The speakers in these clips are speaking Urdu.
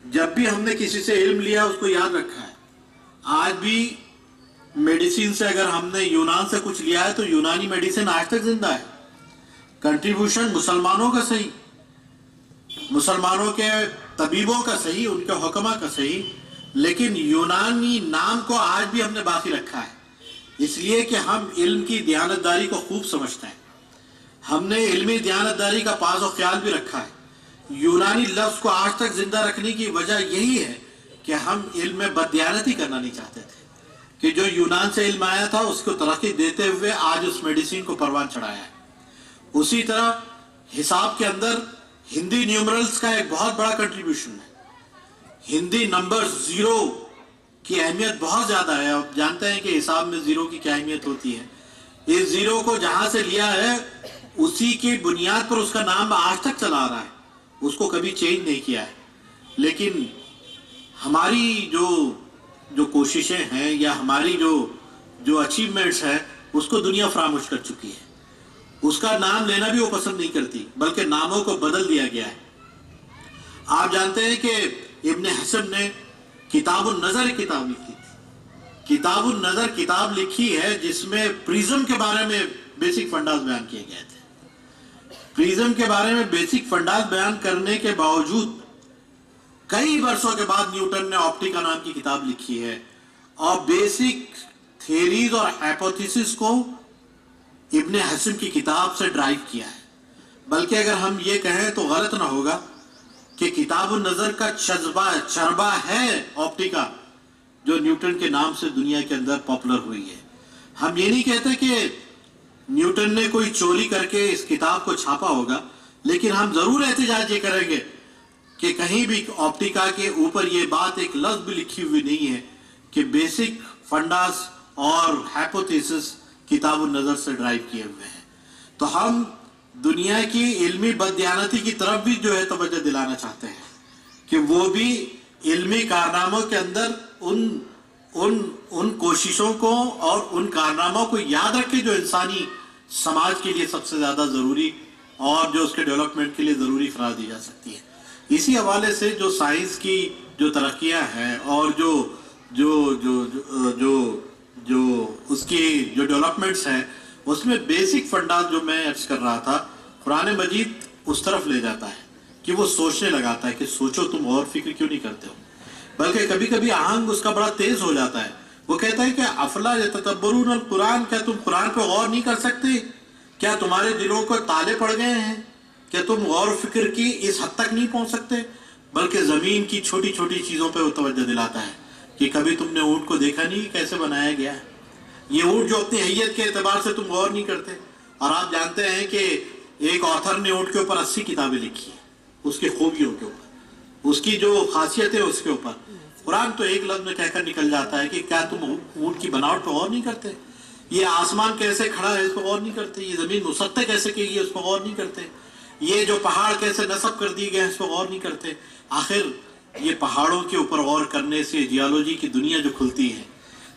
جب بھی ہم نے کسی سے علم لیا اس کو یاد رکھا ہے. آج بھی میڈیسن سے اگر ہم نے یونان سے کچھ لیا ہے تو یونانی میڈیسن آج تک زندہ ہے. کنٹریبیوشن مسلمانوں کا صحیح, مسلمانوں کے طبیبوں کا صحیح, ان کے حکمہ کا صحیح, لیکن یونانی نام کو آج بھی ہم نے باقی رکھا ہے, اس لیے کہ ہم علم کی دیانتداری کو خوب سمجھتے ہیں. ہم نے علمی دیانتداری کا پاس و خیال بھی رکھا ہے. یونانی لفظ کو آج تک زندہ رکھنے کی وجہ یہی ہے کہ ہم علم میں بددیانتی کرنا نہیں چاہتے تھے, کہ جو یونان سے علم آیا تھا اس کو ترقی دیتے ہوئے آج اس میڈیسن کو پروان چڑھایا ہے. اسی طرح حساب کے اندر ہندی نیومرلز کا ایک بہت بڑا کنٹریبیوشن ہے. ہندی نمبر زیرو کی اہمیت بہت زیادہ ہے. آپ جانتے ہیں کہ حساب میں زیرو کی کیا اہمیت ہوتی ہے. اس زیرو کو جہاں سے لیا ہے اسی کی بنیاد پر اس کا نام آج تک چلا آ رہا ہے, اس کو کبھی چینج نہیں کیا ہے. لیکن ہماری جو کوششیں ہیں یا ہماری جو اچیومنٹس ہیں اس کو دنیا فراموش کر چکی ہے. اس کا نام لینا بھی وہ پسند نہیں کرتی, بلکہ ناموں کو بدل دیا گیا ہے. آپ جانتے ہیں کہ ابن حزم نے کتاب النظر کتاب لکھی تھی. کتاب النظر کتاب لکھی ہے جس میں پریزم کے بارے میں بیسک فنڈاز بیان کیے گئے تھے. پریزم کے بارے میں بیسک فنڈاز بیان کرنے کے باوجود کئی برسوں کے بعد نیوٹن نے آپٹیکا نام کی کتاب لکھی ہے اور بیسک تھیریز اور ہائپوتھیسس کو ابن حزم کی کتاب سے ڈرائیو کیا ہے. بلکہ اگر ہم یہ کہیں تو غلط نہ ہوگا کہ کتاب النظر کا چربہ ہے آپٹیکا, جو نیوٹن کے نام سے دنیا کے اندر پاپولر ہوئی ہے. ہم یہ نہیں کہتے کہ نیوٹن نے کوئی چوری کر کے اس کتاب کو چھاپا ہوگا, لیکن ہم ضرور احتجاج یہ کریں گے کہ کہیں بھی آپٹیکا کے اوپر یہ بات ایک لفظ بھی لکھی ہوئی نہیں ہے کہ بیسک فنڈاز اور ہائپوتھیسس کتاب النظر سے ڈرائیو کیے ہوئے ہیں. تو ہم دنیا کی علمی بددیانتی کی طرف بھی جو ہے توجہ دلانا چاہتے ہیں کہ وہ بھی علمی کارناموں کے اندر ان کوششوں کو اور ان کارناموں کو یاد رکھے جو انسانی سماج کے لیے سب سے زیادہ ضروری اور جو اس کے ڈیولپمنٹ کے لیے ضروری قرار دی جا سکتی ہے. اسی حوالے سے جو سائنس کی جو ترقیاں ہیں اور جو اس کی جو ڈیولپمنٹس ہیں اس میں بیسک فنڈاز جو میں عرض کر رہا تھا, قرآن مجید اس طرف لے جاتا ہے کہ وہ سوچنے لگاتا ہے کہ سوچو تم اور فکر کیوں نہیں کرتے ہو, بلکہ کبھی کبھی آہنگ اس کا بڑا تیز ہو جاتا ہے. وہ کہتا ہے کہ افلا یتدبرون القرآن, کیا تم قرآن پہ غور نہیں کر سکتے؟ کیا تمہارے دلوں کو تالے پڑ گئے ہیں؟ کیا تم غور و فکر کی اس حد تک نہیں پہنچ سکتے؟ بلکہ زمین کی چھوٹی چھوٹی چیزوں پہ وہ توجہ دلاتا ہے کہ کبھی تم نے اونٹ کو دیکھا نہیں کیسے بنایا گیا ہے؟ یہ اونٹ جو اپنی حیت کے اعتبار سے تم غور نہیں کرتے. اور آپ جانتے ہیں کہ ایک آتھر نے اونٹ کے اوپر 80 کتابیں لکھی ہیں, اس کی خوبیوں کے اوپر, اس کی جو خاصیت ہے اس کے اوپر. قرآن تو ایک لفظ میں کہہ کر نکل جاتا ہے کہ کیا تم اونٹ کی بناوٹ پہ غور نہیں کرتے؟ یہ آسمان کیسے کھڑا ہے اس پہ غور نہیں کرتے؟ یہ زمین مسطح کیسے کی گئی اس پہ غور نہیں کرتے؟ یہ جو پہاڑ کیسے نصب کر دیے گئے ہیں اس پہ غور نہیں کرتے؟ آخر یہ پہاڑوں کے اوپر غور کرنے سے جیولوجی کی دنیا جو کھلتی ہے,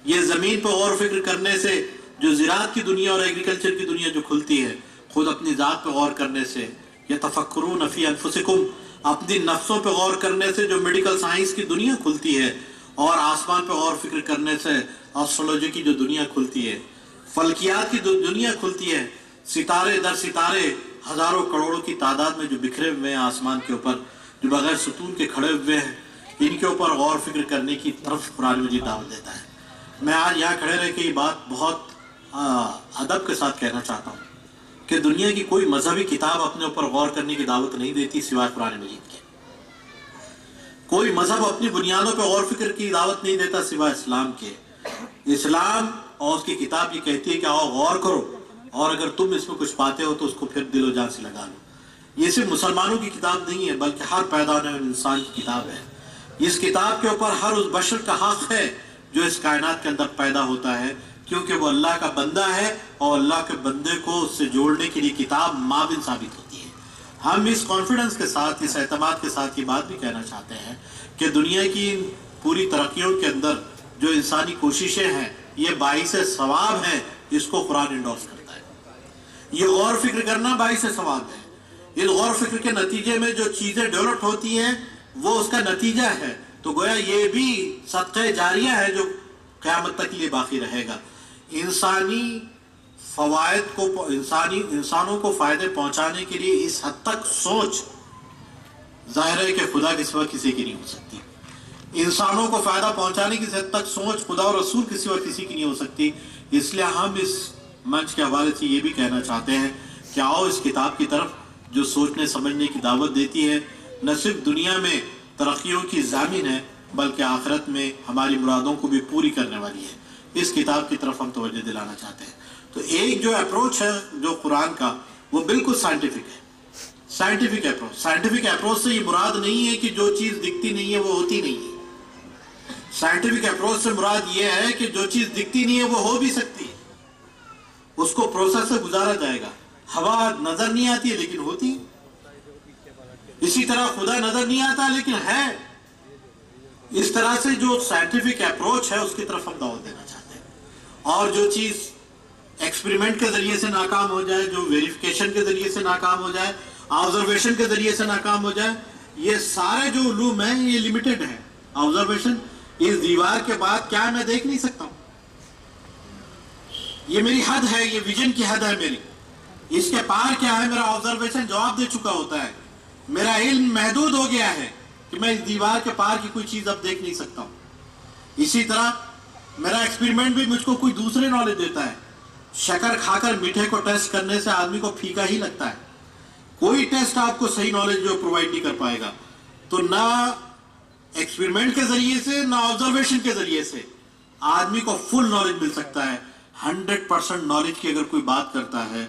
یہ زمین پہ غور و فکر کرنے سے جو زراعت کی دنیا اور ایگریکلچر کی دنیا جو کھلتی ہے, خود اپنی ذات پہ غور کرنے سے, یتفکرون فی انفسکم, اپنی نفسوں پہ غور کرنے سے جو میڈیکل سائنس کی دنیا کھلتی ہے, اور آسمان پہ غور و فکر کرنے سے آسٹرولوجی کی جو دنیا کھلتی ہے, فلکیات کی دنیا کھلتی ہے. ستارے در ستارے ہزاروں کروڑوں کی تعداد میں جو بکھرے ہوئے ہیں آسمان کے اوپر, جو بغیر ستون کے کھڑے ہوئے ہیں, ان کے اوپر غور و فکر کرنے کی طرف قرآن مجید دعوت دیتا ہے. میں آج یہاں کھڑے رہ کے یہ بات بہت ادب کے ساتھ کہنا چاہتا ہوں کہ دنیا کی کوئی مذہبی کتاب اپنے اوپر غور کرنے کی دعوت نہیں دیتی سوائے قرآن مجید کے. کوئی مذہب اپنی بنیادوں پہ غور فکر کی دعوت نہیں دیتا سوائے اسلام کے. اسلام اور اس کی کتاب یہ کہتی ہے کہ آؤ غور کرو, اور اگر تم اس میں کچھ پاتے ہو تو اس کو پھر دل و جان سے لگا لو. یہ صرف مسلمانوں کی کتاب نہیں ہے بلکہ ہر پیدا ہونے والے انسان کی کتاب ہے. اس کتاب کے اوپر ہر اس بشر کا حق ہے جو اس کائنات کے اندر پیدا ہوتا ہے, کیونکہ وہ اللہ کا بندہ ہے اور اللہ کے بندے کو اس سے جوڑنے کے لیے کتاب معاون ثابت ہوتی ہے. ہم اس کانفیڈنس کے ساتھ, اس اعتماد کے ساتھ یہ بات بھی کہنا چاہتے ہیں کہ دنیا کی پوری ترقیوں کے اندر جو انسانی کوششیں ہیں یہ باعث ثواب ہیں, اس کو قرآن انڈورس کرتا ہے. یہ غور فکر کرنا باعث ثواب ہے. اس غور فکر کے نتیجے میں جو چیزیں ڈیولپ ہوتی ہیں وہ اس کا نتیجہ ہے، تو گویا یہ بھی صدقہ جاریہ ہے جو قیامت تک کے لیے باقی رہے گا۔ انسانی فوائد کو انسانوں کو فائدے پہنچانے کے لیے اس حد تک سوچ ظاہر ہے کہ خدا کے سوا کسی کی نہیں ہو سکتی۔ انسانوں کو فائدہ پہنچانے کی حد تک سوچ خدا اور رسول کے سوا کسی کی نہیں ہو سکتی۔ اس لیے ہم اس منچ کے حوالے سے یہ بھی کہنا چاہتے ہیں کہ آؤ اس کتاب کی طرف جو سوچنے سمجھنے کی دعوت دیتی ہے، نہ صرف دنیا میں ترقیوں کی ضامن ہے بلکہ آخرت میں ہماری مرادوں کو بھی پوری کرنے والی ہے، اس کتاب کی طرف ہم توجہ دلانا چاہتے ہیں۔ تو ایک جو اپروچ ہے جو قرآن کا، وہ بالکل سائنٹیفک ہے۔ سائنٹیفک اپروچ سے یہ مراد نہیں ہے کہ جو چیز دکھتی نہیں ہے وہ ہوتی نہیں ہے۔ سائنٹیفک اپروچ سے مراد یہ ہے کہ جو چیز دکھتی نہیں ہے وہ ہو بھی سکتی ہے، اس کو پروسیس سے گزارا جائے گا۔ ہوا نظر نہیں آتی ہے لیکن ہوتی ہے، اسی طرح خدا نظر نہیں آتا لیکن ہے۔ اس طرح سے جو سائنٹیفک اپروچ ہے اس کی طرف ہم دعوت دینا چاہتے ہیں۔ اور جو چیز ایکسپیریمنٹ کے ذریعے سے ناکام ہو جائے، جو ویریفیکیشن کے ذریعے سے ناکام ہو جائے، آبزرویشن کے ذریعے سے ناکام ہو جائے، یہ سارے جو علوم ہیں یہ لمیٹڈ ہیں۔ آبزرویشن، اس دیوار کے بعد کیا میں دیکھ نہیں سکتا ہوں، یہ میری حد ہے، یہ ویژن کی حد ہے میری۔ اس کے پار کیا ہے، میرا آبزرویشن جواب دے چکا ہوتا ہے، میرا علم محدود ہو گیا ہے کہ میں اس دیوار کے پار کی کوئی چیز اب دیکھ نہیں سکتا ہوں۔ اسی طرح میرا ایکسپیریمنٹ بھی مجھ کو کوئی دوسرے نالج دیتا ہے۔ شکر کھا کر میٹھے کو ٹیسٹ کرنے سے آدمی کو پھیکا ہی لگتا ہے، کوئی ٹیسٹ آپ کو صحیح نالج جو پرووائڈ نہیں کر پائے گا۔ تو نہ ایکسپیریمنٹ کے ذریعے سے نہ آبزرویشن کے ذریعے سے آدمی کو فل نالج مل سکتا ہے۔ 100% نالج کی اگر کوئی بات کرتا ہے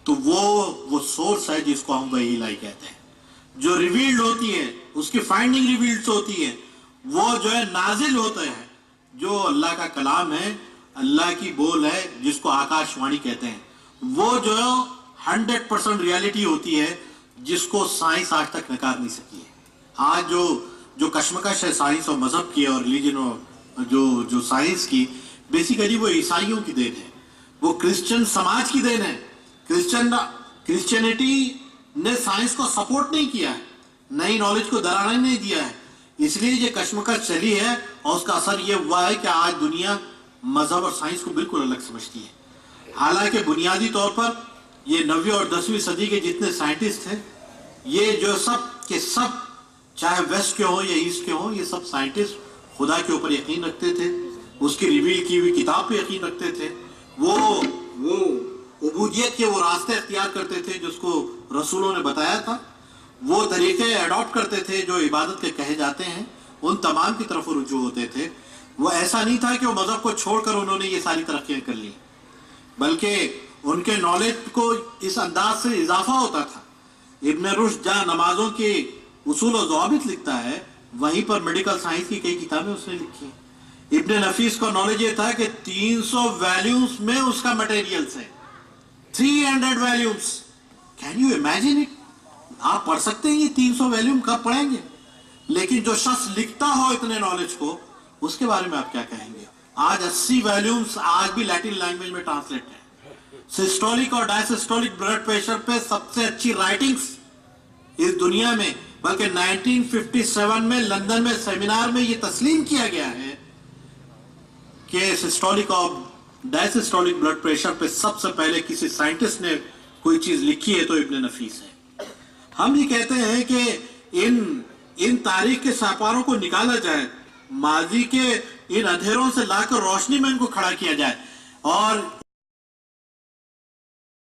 تو وہ سورس ہے جس کو ہم وحی الہی کہتے ہیں، جو ریویلڈ ہوتی ہے، اس کی فائنڈنگ ریویلڈ ہوتی ہے، وہ جو ہے نازل ہوتا ہے، جو اللہ کا کلام ہے، اللہ کی بول ہے جس کو آکاش وانی کہتے ہیں، وہ جو 100% ریالٹی ہوتی ہے جس کو سائنس آج تک نکار نہیں سکی ہے۔ آج جو کشمکش ہے سائنس اور مذہب کی اور ریلیجن اور جو سائنس کی، بیسیکلی وہ عیسائیوں کی دین ہے، وہ کرسچن سماج کی دین ہے۔ کرسچینٹی نے سائنس کو سپورٹ نہیں کیا ہے، نئی نالج کو درانے نہیں دیا ہے، اس لیے یہ کشمکش چلی ہے اور اس کا اثر یہ ہوا ہے کہ آج دنیا مذہب اور سائنس کو بالکل الگ سمجھتی ہے۔ حالانکہ بنیادی طور پر یہ 9ویں اور 10ویں صدی کے جتنے سائنٹسٹ ہیں، یہ جو سب کے سب چاہے ویسٹ کے ہوں یا ایسٹ کے ہوں، یہ سب سائنٹسٹ خدا کے اوپر یقین رکھتے تھے، اس کی ریویل کی ہوئی کتاب پہ یقین رکھتے تھے، وہ عبودیت کے وہ راستے اختیار کرتے تھے جس کو رسولوں نے بتایا تھا، وہ طریقے اڈاپٹ کرتے تھے جو عبادت کے کہے جاتے ہیں، ان تمام کی طرف رجوع ہوتے تھے۔ وہ ایسا نہیں تھا کہ وہ مذہب کو چھوڑ کر انہوں نے یہ ساری ترقیاں کر لی، بلکہ ان کے نالج کو اس انداز سے اضافہ ہوتا تھا۔ ابن رشد جہاں نمازوں کے اصول و ضوابط لکھتا ہے، وہیں پر میڈیکل سائنس کی کئی کتابیں اس نے لکھی ہیں۔ ابن نفیس کا نالج یہ تھا کہ 300 ویلیومز میں اس کا مٹیریلز ہے، 300 volumes. Can you imagine it? آپ پڑھ سکتے ہیں یہ 300 ویلیوم کب پڑھیں گے؟ لیکن جو شخص لکھتا ہو اتنے نالج کو، اس کے بارے میں آپ کیا کہیں گے؟ آج 80 ویلیومز آج بھی لیٹن لینگویج میں ٹرانسلیٹ ہیں۔ سسٹولک اور ڈائسسٹولک بلڈ پریشر پہ سب سے اچھی رائٹنگز اس دنیا میں، بلکہ 1957 میں لندن میں سیمینار میں یہ تسلیم کیا گیا ہے کہ سسٹولک اور ڈائسسٹولک بلڈ پریشر پہ سب سے پہلے کسی سائنٹسٹ نے کوئی چیز لکھی ہے تو ابن نفیس ہے۔ ہم یہ کہتے ہیں کہ ان تاریخ کے ساپاروں کو نکالا جائے، ماضی کے ان اندھیروں سے لا کر روشنی میں ان کو کھڑا کیا جائے، اور